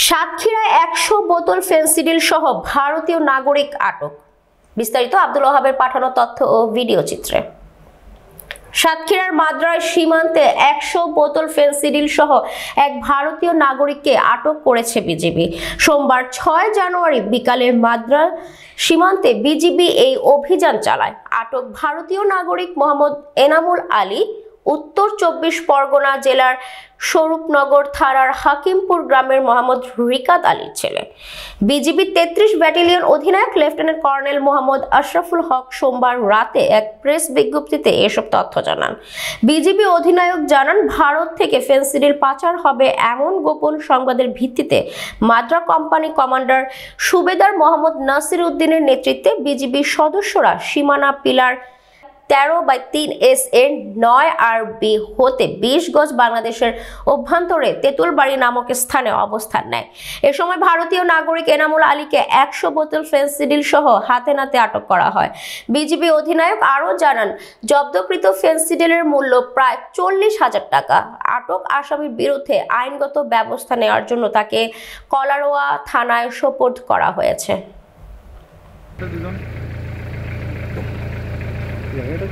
সাতক্ষীরায় ১০০ বোতল ফেনসিডিল সহ ভারতীয় নাগরিক আটক। বিস্তারিত আব্দুল ওহাবের পাঠানো তথ্য ও ভিডিও চিত্রে। সাতক্ষীরার মাদ্রাজ সীমান্তে ১০০ বোতল ফেনসিডিল সহ এক ভারতীয় নাগরিককে আটক করেছে বিজিবি। সোমবার ৬ জানুয়ারি বিকালে মাদ্রাজ সীমান্তে বিজিবি এই অভিযান চালায়। আটক ভারতীয় নাগরিক মোহাম্মদ এনামুল আলী উত্তর ২৪ পরগনা জেলার স্বরূপনগর থানার হাকিমপুর গ্রামের মোহাম্মদ রিকাত আলীর ছেলে। বিজিবি ৩৩ ব্যাটালিয়ন অধিনায়ক লেফটেন্যান্ট কর্নেল মোহাম্মদ আশরাফুল হক সোমবার রাতে এক প্রেস বিজ্ঞপ্তিতে এসব তথ্য জানান। বিজিবি অধিনায়ক জানান, ভারত থেকে ফেনসিডিল পাচার হবে এমন গোপন সংবাদের ভিত্তিতে মাদ্রা কোম্পানি কমান্ডার সুবেদার মোহাম্মদ নাসির উদ্দিনের নেতৃত্বে বিজিবির সদস্যরা সীমানা পিলার ১৩/৩ এস এর ৯ RB হতে ২০ গজ বাংলাদেশের অভ্যন্তরে তেঁতুলবাড়ি নামক স্থানে অবস্থান নেয়। এ সময় ভারতীয় নাগরিক এনামুল আলীকে ১০০ বোতল ফেনসিডিল সহ হাতে নাতে আটক করা হয়। বিজিবি অধিনায়ক আরও জানান, জব্দকৃত ফেনসিডিলের মূল্য প্রায় ৪০,০০০ টাকা। আটক আসামির বিরুদ্ধে আইনগত ব্যবস্থা নেওয়ার জন্য তাকে কলারোয়া থানায় সোপর্দ করা হয়েছে। এটা